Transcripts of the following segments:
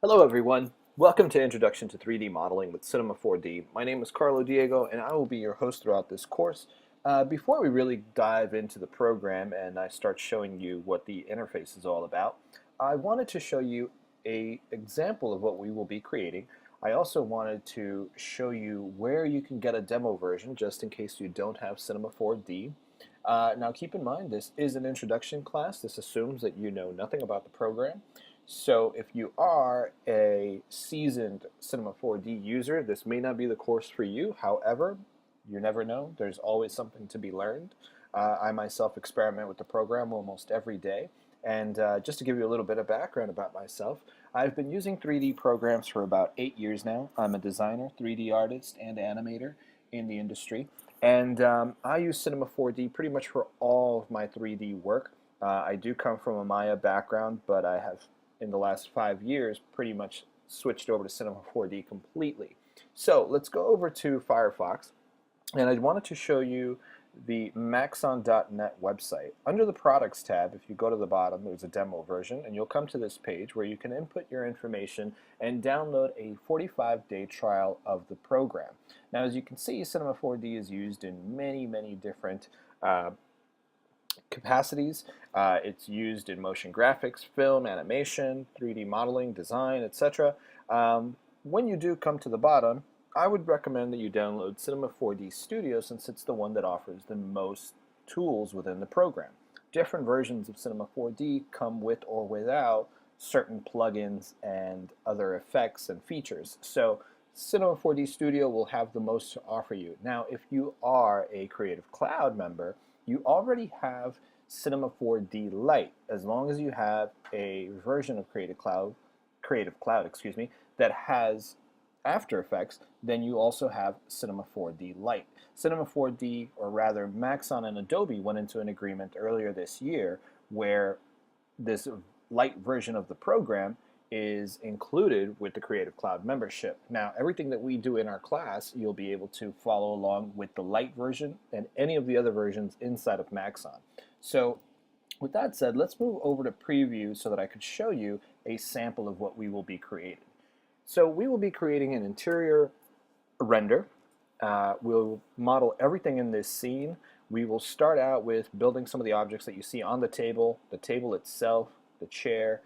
Hello everyone. Welcome to Introduction to 3D Modeling with Cinema 4D. My name is Carlo Diego and I will be your host throughout this course. Before we really dive into the program and I start showing you what the interface is all about, I wanted to show you an example of what we will be creating. I also wanted to show you where you can get a demo version just in case you don't have Cinema 4D. Now keep in mind this is an introduction class. This assumes that you know nothing about the program. So if you are a seasoned Cinema 4D user, this may not be the course for you. However, you never know. There's always something to be learned. I myself experiment with the program almost every day. And just to give you a little bit of background about myself, I've been using 3D programs for about 8 years now. I'm a designer, 3D artist, and animator in the industry. And I use Cinema 4D pretty much for all of my 3D work. I do come from a Maya background, but I have in the last 5 years pretty much switched over to Cinema 4D completely. So let's go over to Firefox, and I wanted to show you the Maxon.net website. Under the Products tab, if you go to the bottom, there's a demo version, and you'll come to this page where you can input your information and download a 45-day trial of the program. Now, as you can see, Cinema 4D is used in many different capacities. It's used in motion graphics, film, animation, 3D modeling, design, etc. When you do come to the bottom, I would recommend that you download Cinema 4D Studio since it's the one that offers the most tools within the program. Different versions of Cinema 4D come with or without certain plugins and other effects and features. So Cinema 4D Studio will have the most to offer you. Now, if you are a Creative Cloud member, you already have Cinema 4D Lite, as long as you have a version of Creative Cloud, excuse me, that has After Effects, then you also have Cinema 4D Lite. Cinema 4D, or rather Maxon and Adobe, went into an agreement earlier this year where this light version of the program is included with the Creative Cloud membership. Now, everything that we do in our class, you'll be able to follow along with the light version and any of the other versions inside of Maxon. So with that said, let's move over to preview so that I could show you a sample of what we will be creating. So we will be creating an interior render. We'll model everything in this scene. We will start out with building some of the objects that you see on the table itself, the chair,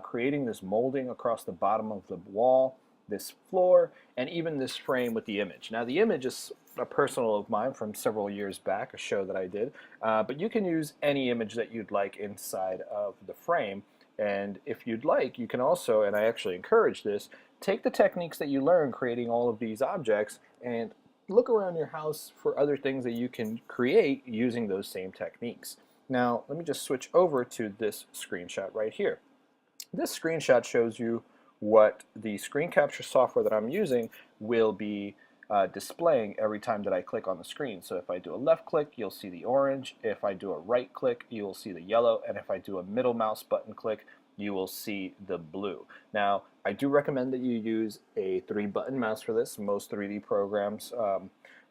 creating this molding across the bottom of the wall, this floor, and even this frame with the image. Now the image is a personal of mine from several years back, a show that I did, but you can use any image that you'd like inside of the frame. And if you'd like, you can also, and I actually encourage this, take the techniques that you learn creating all of these objects and look around your house for other things that you can create using those same techniques. Now, let me just switch over to this screenshot right here. This screenshot shows you what the screen capture software that I'm using will be displaying every time that I click on the screen. So if I do a left click, you'll see the orange. If I do a right click, you will see the yellow. And if I do a middle mouse button click, you will see the blue. Now, I do recommend that you use a 3-button mouse for this. Most 3D programs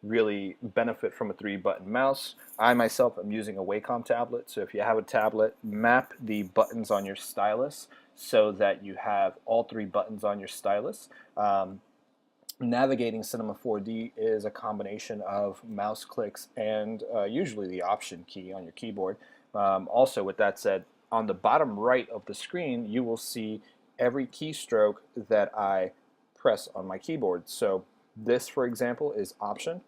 really benefit from a 3-button mouse. I myself am using a Wacom tablet, so if you have a tablet, map the buttons on your stylus so that you have all 3 buttons on your stylus. Navigating Cinema 4D is a combination of mouse clicks and usually the Option key on your keyboard. Also, with that said, on the bottom right of the screen, you will see every keystroke that I press on my keyboard. So this, for example, is Option,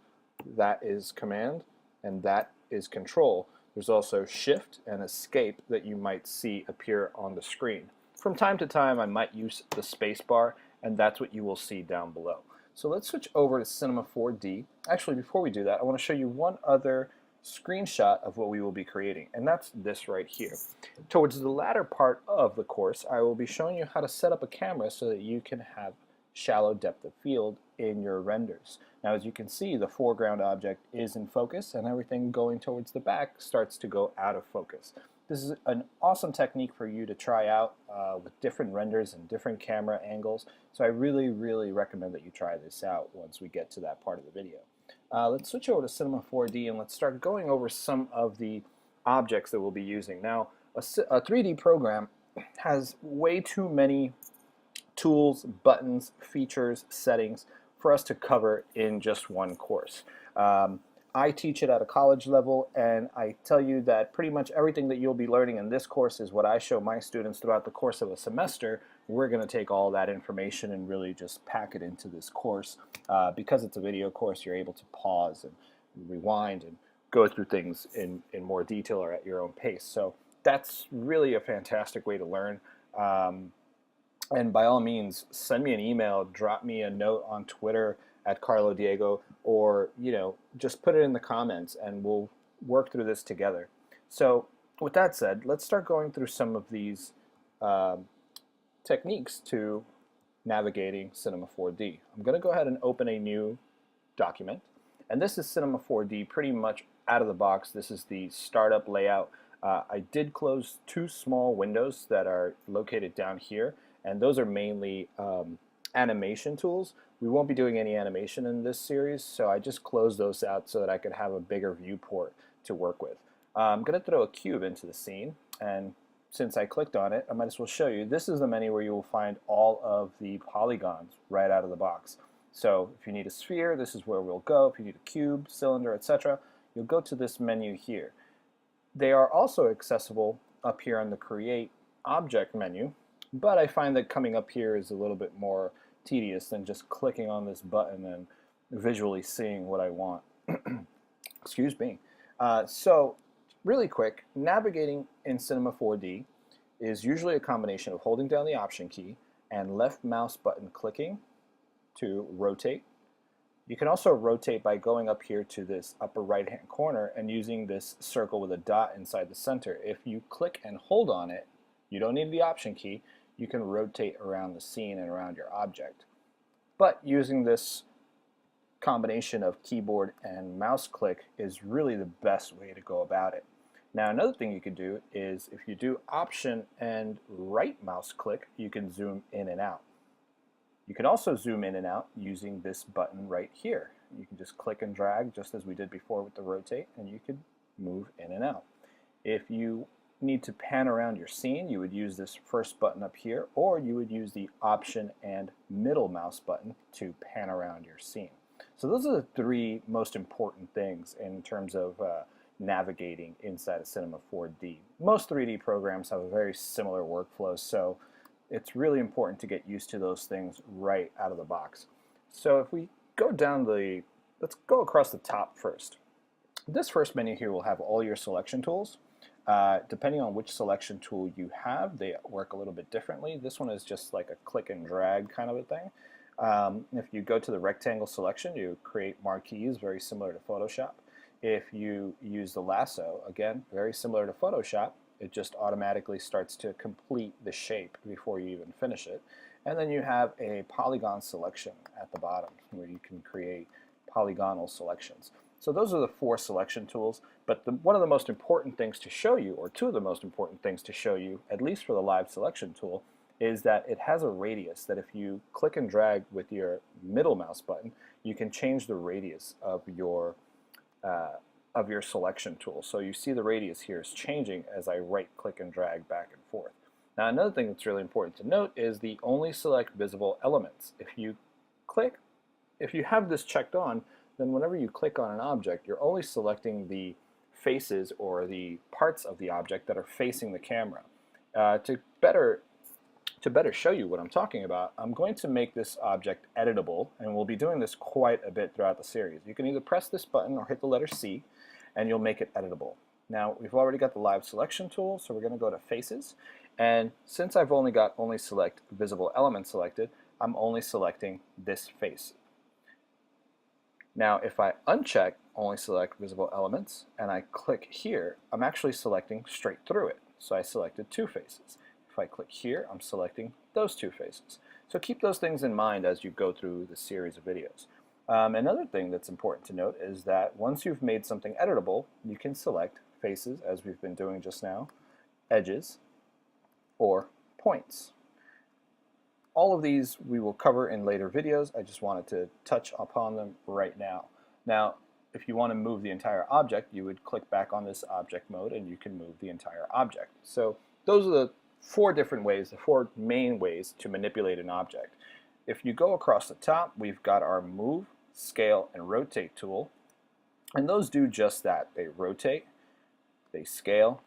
that is Command, and that is Control. There's also Shift and Escape that you might see appear on the screen. From time to time, I might use the space bar, and that's what you will see down below. So let's switch over to Cinema 4D. Actually, before we do that, I want to show you one other screenshot of what we will be creating, and that's this right here. Towards the latter part of the course, I will be showing you how to set up a camera so that you can have shallow depth of field in your renders. Now, as you can see, the foreground object is in focus, and everything going towards the back starts to go out of focus. This is an awesome technique for you to try out with different renders and different camera angles. So I really recommend that you try this out once we get to that part of the video. Let's switch over to Cinema 4D and let's start going over some of the objects that we'll be using. Now, a 3D program has way too many tools, buttons, features, settings for us to cover in just one course. I teach it at a college level, and I tell you that pretty much everything that you'll be learning in this course is what I show my students throughout the course of a semester. We're going to take all that information and really just pack it into this course. Because it's a video course, you're able to pause and rewind and go through things in more detail or at your own pace. So that's really a fantastic way to learn. And by all means, send me an email, drop me a note on Twitter at Carlo Diego, or just put it in the comments and we'll work through this together. So with that said, let's start going through some of these techniques to navigating Cinema 4D. I'm going to go ahead and open a new document, and this is Cinema 4D pretty much out of the box. This is the startup layout. I did close two small windows that are located down here, and those are mainly animation tools. We won't be doing any animation in this series, so I just closed those out so that I could have a bigger viewport to work with. I'm going to throw a cube into the scene, and since I clicked on it, I might as well show you. This is the menu where you will find all of the polygons right out of the box. So if you need a sphere, this is where we'll go. If you need a cube, cylinder, etc., you'll go to this menu here. They are also accessible up here on the Create Object menu, but I find that coming up here is a little bit more tedious than just clicking on this button and visually seeing what I want. Excuse me. So really quick, navigating in Cinema 4D is usually a combination of holding down the Option key and left mouse button clicking to rotate. You can also rotate by going up here to this upper right hand corner and using this circle with a dot inside the center. If you click and hold on it, you don't need the Option key, you can rotate around the scene and around your object. But using this combination of keyboard and mouse click is really the best way to go about it. Now another thing you can do is if you do Option and right mouse click, you can zoom in and out. You can also zoom in and out using this button right here. You can just click and drag just as we did before with the rotate, and you could move in and out. If you need to pan around your scene, you would use this first button up here, or you would use the Option and middle mouse button to pan around your scene. So those are the three most important things in terms of navigating inside of Cinema 4D. Most 3D programs have a very similar workflow, so it's really important to get used to those things right out of the box. So if we go down let's go across the top first. This first menu here will have all your selection tools. Depending on which selection tool you have, they work a little bit differently. This one is just like a click and drag kind of a thing. If you go to the rectangle selection, you create marquees, very similar to Photoshop. If you use the lasso, again, very similar to Photoshop, it just automatically starts to complete the shape before you even finish it. And then you have a polygon selection at the bottom where you can create polygonal selections. So those are the four selection tools, but one of the most important things to show you, or two of the most important things to show you, at least for the live selection tool, is that it has a radius that if you click and drag with your middle mouse button, you can change the radius of your selection tool. So you see the radius here is changing as I right click and drag back and forth. Now another thing that's really important to note is the only select visible elements. If you have this checked on, then whenever you click on an object, you're only selecting the faces or the parts of the object that are facing the camera. To better show you what I'm talking about, I'm going to make this object editable, and we'll be doing this quite a bit throughout the series. You can either press this button or hit the letter C, and you'll make it editable. Now we've already got the live selection tool, so we're going to go to Faces, and since I've only got select visible element selected, I'm only selecting this face. Now if I uncheck only select visible elements and I click here, I'm actually selecting straight through it. So I selected two faces. If I click here, I'm selecting those two faces. So keep those things in mind as you go through the series of videos. Another thing that's important to note is that once you've made something editable, you can select faces, as we've been doing just now, edges, or points. All of these we will cover in later videos. I just wanted to touch upon them right now. Now, if you want to move the entire object, you would click back on this object mode and you can move the entire object. So those are the four different ways, the four main ways to manipulate an object. If you go across the top, we've got our move, scale, and rotate tool. And those do just that. They rotate, they scale,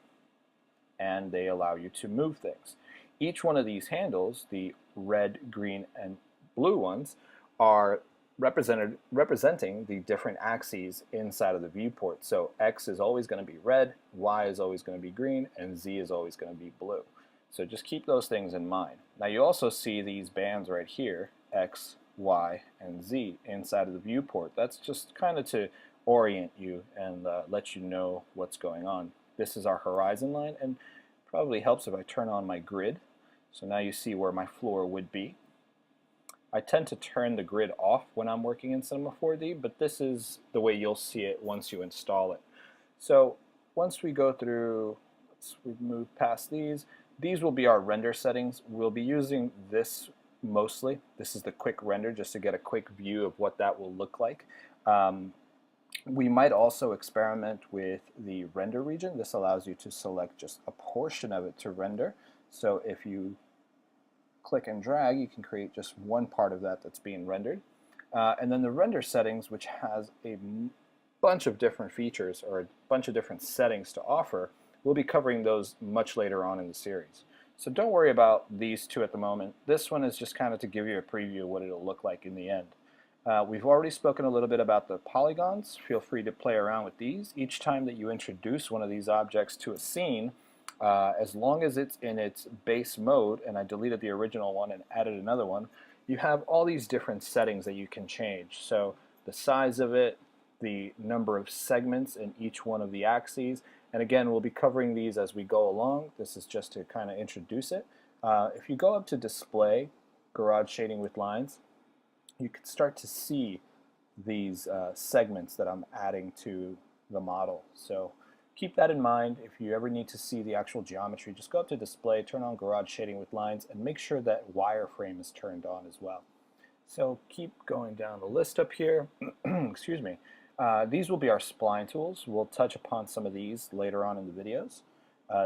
and they allow you to move things. Each one of these handles, the red, green, and blue ones, are representing the different axes inside of the viewport. So X is always going to be red, Y is always going to be green, and Z is always going to be blue. So just keep those things in mind. Now you also see these bands right here, X, Y, and Z, inside of the viewport. That's just kind of to orient you and let you know what's going on. This is our horizon line, and probably helps if I turn on my grid. So now you see where my floor would be. I tend to turn the grid off when I'm working in Cinema 4D, but this is the way you'll see it once you install it. So once we go through, we move past these will be our render settings. We'll be using this mostly. This is the quick render, just to get a quick view of what that will look like. We might also experiment with the render region. This allows you to select just a portion of it to render. So if you click and drag, you can create just one part of that that's being rendered. And then the render settings, which has a bunch of different features or a bunch of different settings to offer, we'll be covering those much later on in the series. So don't worry about these two at the moment. This one is just kind of to give you a preview of what it'll look like in the end. We've already spoken a little bit about the polygons. Feel free to play around with these. Each time that you introduce one of these objects to a scene, as long as it's in its base mode, and I deleted the original one and added another one, you have all these different settings that you can change. So the size of it, the number of segments in each one of the axes, and again, we'll be covering these as we go along. This is just to kind of introduce it. If you go up to display, garage shading with lines, you can start to see these segments that I'm adding to the model. So keep that in mind. If you ever need to see the actual geometry, just go up to display, turn on garage shading with lines, and make sure that wireframe is turned on as well. So keep going down the list up here. Excuse me. These will be our spline tools. We'll touch upon some of these later on in the videos,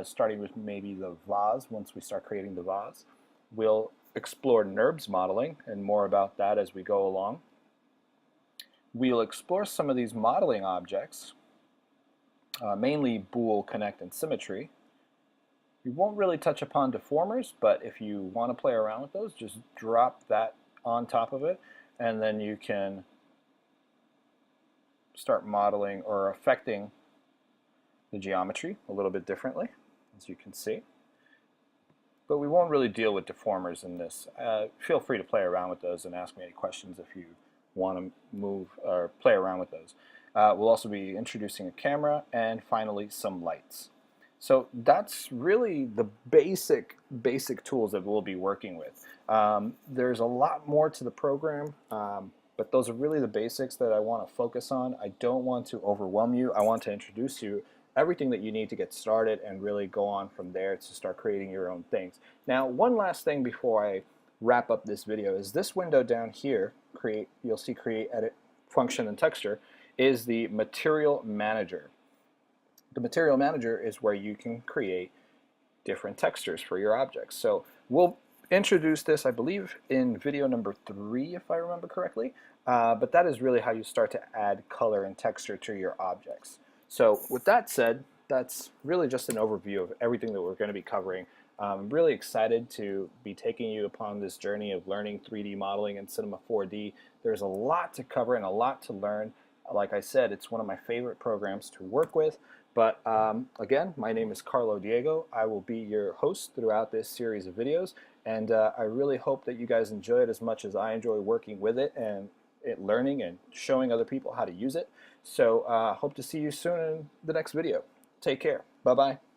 starting with maybe the vase once we start creating the vase. We'll explore NURBS modeling and more about that as we go along. We'll explore some of these modeling objects, mainly bool, connect, and symmetry. We won't really touch upon deformers, but if you want to play around with those, just drop that on top of it, and then you can start modeling or affecting the geometry a little bit differently, as you can see. But we won't really deal with deformers in this. Feel free to play around with those and ask me any questions if you want to move or play around with those. We'll also be introducing a camera and finally some lights. So that's really the basic tools that we'll be working with. There's a lot more to the program, but those are really the basics that I want to focus on. I don't want to overwhelm you. I want to introduce you everything that you need to get started and really go on from there to start creating your own things. Now, one last thing before I wrap up this video is this window down here, you'll see create, edit, function, and texture, is the material manager. The material manager is where you can create different textures for your objects. So we'll introduce this, I believe, in video number 3, if I remember correctly. But that is really how you start to add color and texture to your objects. So with that said, that's really just an overview of everything that we're going to be covering. I'm really excited to be taking you upon this journey of learning 3D modeling in Cinema 4D. There's a lot to cover and a lot to learn. Like I said, it's one of my favorite programs to work with. But again, my name is Carlo Diego. I will be your host throughout this series of videos, and I really hope that you guys enjoy it as much as I enjoy working with it and learning and showing other people how to use it. So hope to see you soon in the next video. Take care. Bye-bye.